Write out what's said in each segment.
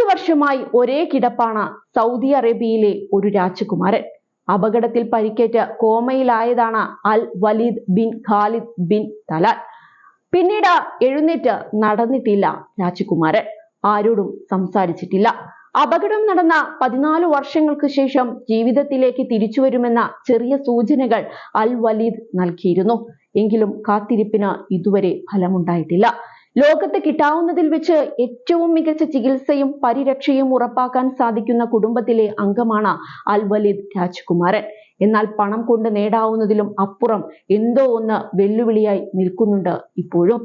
20 വർഷമായി ഒരേ കിടപ്പാണ് സൗദി അറേബ്യയിലെ ഒരു രാജകുമാരൻ. അപകടത്തിൽ പരിക്കേറ്റ് കോമയിലായതാണ് Al Waleed bin Khalid bin Talal. പിന്നീട് എഴുന്നേറ്റ് നടന്നിട്ടില്ല രാജകുമാരൻ, ആരോടും സംസാരിച്ചിട്ടില്ല. അപകടം നടന്ന 14 വർഷങ്ങൾക്ക് ശേഷം ജീവിതത്തിലേക്ക് തിരിച്ചുവരുമെന്ന ചെറിയ സൂചനകൾ അൽ വലീദ് നൽകിയിരുന്നു. എങ്കിലും കാത്തിരിപ്പിന് ഇതുവരെ ഫലമുണ്ടായിട്ടില്ല. ലോകത്ത് കിട്ടാവുന്നതിൽ വെച്ച് ഏറ്റവും മികച്ച ചികിത്സയും പരിരക്ഷയും ഉറപ്പാക്കാൻ സാധിക്കുന്ന കുടുംബത്തിലെ അംഗമാണ് അൽ വലീദ് രാജകുമാരൻ. എന്നാൽ പണം കൊണ്ട് നേടാവുന്നതിലും അപ്പുറം എന്തോ ഒന്ന് വെല്ലുവിളിയായി നിൽക്കുന്നുണ്ട് ഇപ്പോഴും.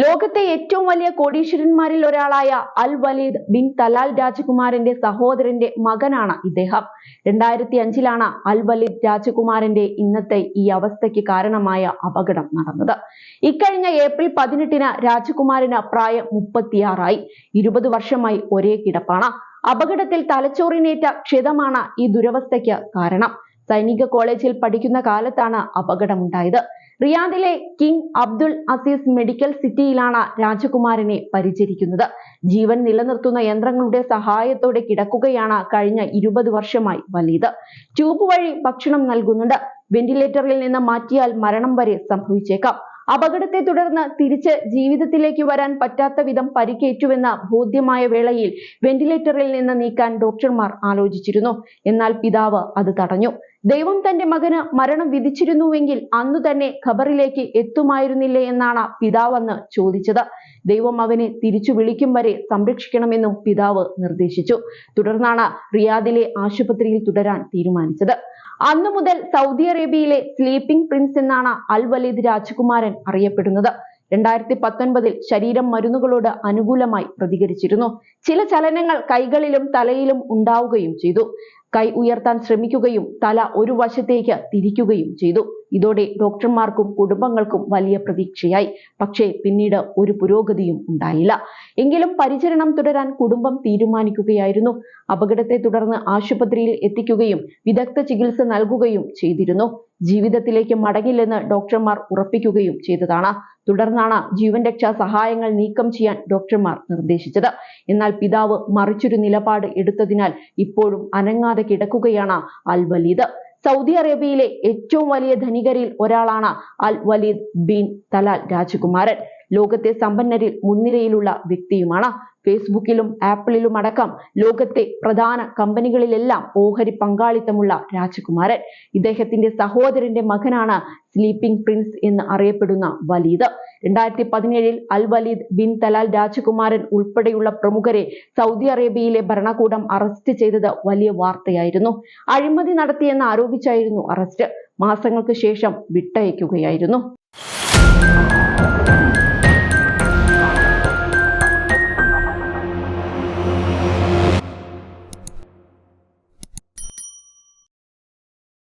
ലോകത്തെ ഏറ്റവും വലിയ കോടീശ്വരന്മാരിൽ ഒരാളായ അൽ വലീദ് ബിൻ തലാൽ രാജകുമാരന്റെ സഹോദരന്റെ മകനാണ് ഇദ്ദേഹം. 2005-ലാണ് അൽ വലീദ് രാജകുമാരന്റെ ഇന്നത്തെ ഈ അവസ്ഥയ്ക്ക് കാരണമായ അപകടം നടന്നത്. ഇക്കഴിഞ്ഞ ഏപ്രിൽ 18-ന് രാജകുമാരന് പ്രായം 36 20 വർഷമായി ഒരേ കിടപ്പാണ്. അപകടത്തിൽ തലച്ചോറിനേറ്റ ക്ഷതമാണ് ഈ ദുരവസ്ഥയ്ക്ക് കാരണം. സൈനിക കോളേജിൽ പഠിക്കുന്ന കാലത്താണ് അപകടമുണ്ടായത്. റിയാദിലെ കിങ് അബ്ദുൽ അസീസ് മെഡിക്കൽ സിറ്റിയിലാണ് രാജകുമാരനെ പരിചരിക്കുന്നത്. ജീവൻ നിലനിർത്തുന്ന യന്ത്രങ്ങളുടെ സഹായത്തോടെ കിടക്കുകയാണ് കഴിഞ്ഞ 20 വർഷമായി വലീദ്. ട്യൂബ് വഴി ഭക്ഷണം നൽകുന്നുണ്ട്. വെന്റിലേറ്ററിൽ നിന്ന് മാറ്റിയാൽ മരണം വരെ സംഭവിച്ചേക്കാം. അപകടത്തെ തുടർന്ന് തിരിച്ച് ജീവിതത്തിലേക്ക് വരാൻ പറ്റാത്ത വിധം പരിക്കേറ്റുവെന്ന ബോധ്യമായ വേളയിൽ വെന്റിലേറ്ററിൽ നിന്ന് നീക്കാൻ ഡോക്ടർമാർ ആലോചിച്ചിരുന്നു. എന്നാൽ പിതാവ് അത് തടഞ്ഞു. ദൈവം തന്റെ മകന് മരണം വിധിച്ചിരുന്നുവെങ്കിൽ അന്നു തന്നെ ഖബറിലേക്ക് എത്തുമായിരുന്നില്ലേ എന്നാണ് പിതാവ് അന്ന് ചോദിച്ചത്. ദൈവം അവനെ തിരിച്ചു വിളിക്കും വരെ സംരക്ഷിക്കണമെന്നും പിതാവ് നിർദ്ദേശിച്ചു. തുടർന്നാണ് റിയാദിലെ ആശുപത്രിയിൽ തുടരാൻ തീരുമാനിച്ചത്. അന്നു മുതൽ സൗദി അറേബ്യയിലെ സ്ലീപ്പിംഗ് പ്രിൻസ് എന്നാണ് അൽ വലീദ് രാജകുമാരൻ അറിയപ്പെടുന്നത്. 2019-ൽ ശരീരം മരുന്നുകളോട് അനുകൂലമായി പ്രതികരിച്ചിരുന്നു. ചില ചലനങ്ങൾ കൈകളിലും തലയിലും ഉണ്ടാവുകയും ചെയ്തു. കൈ ഉയർത്താൻ ശ്രമിക്കുകയും തല ഒരു വശത്തേക്ക് തിരിക്കുകയും ചെയ്തു. ഇതോടെ ഡോക്ടർമാർക്കും കുടുംബങ്ങൾക്കും വലിയ പ്രതീക്ഷയായി. പക്ഷേ പിന്നീട് ഒരു പുരോഗതിയും ഉണ്ടായില്ല. എങ്കിലും പരിചരണം തുടരാൻ കുടുംബം തീരുമാനിക്കുകയായിരുന്നു. അപകടത്തെ തുടർന്ന് ആശുപത്രിയിൽ എത്തിക്കുകയും വിദഗ്ധ ചികിത്സ നൽകുകയും ചെയ്തിരുന്നു. ജീവിതത്തിലേക്ക് മടങ്ങില്ലെന്ന് ഡോക്ടർമാർ ഉറപ്പിക്കുകയും ചെയ്തതാണ്. തുടർന്നാണ് ജീവൻ രക്ഷാ സഹായങ്ങൾ നീക്കം ചെയ്യാൻ ഡോക്ടർമാർ നിർദ്ദേശിച്ചത്. എന്നാൽ പിതാവ് മറിച്ചൊരു നിലപാട് എടുത്തതിനാൽ ഇപ്പോഴും അനങ്ങാതെ കിടക്കുകയാണ് അൽ വലീദ്. സൗദി അറേബ്യയിലെ ഏറ്റവും വലിയ ധനികരിൽ ഒരാളാണ് അൽ വലീദ് ബിൻ തലാൽ രാജകുമാരൻ. ലോകത്തെ സമ്പന്നരിൽ മുൻനിരയിലുള്ള വ്യക്തിയുമാണ്. ഫേസ്ബുക്കിലും ആപ്പിളിലും അടക്കം ലോകത്തെ പ്രധാന കമ്പനികളിലെല്ലാം ഓഹരി പങ്കാളിത്തമുള്ള രാജകുമാരൻ. ഇദ്ദേഹത്തിന്റെ സഹോദരന്റെ മകനാണ് സ്ലീപ്പിംഗ് പ്രിൻസ് എന്ന് അറിയപ്പെടുന്ന വലീദ്. 2017-ൽ അൽ വലീദ് ബിൻ തലാൽ രാജകുമാരൻ ഉൾപ്പെടെയുള്ള പ്രമുഖരെ സൗദി അറേബ്യയിലെ ഭരണകൂടം അറസ്റ്റ് ചെയ്തത് വലിയ വാർത്തയായിരുന്നു. അഴിമതി നടത്തിയെന്ന് ആരോപിച്ചായിരുന്നു അറസ്റ്റ്. മാസങ്ങൾക്ക് ശേഷം വിട്ടയക്കുകയായിരുന്നു.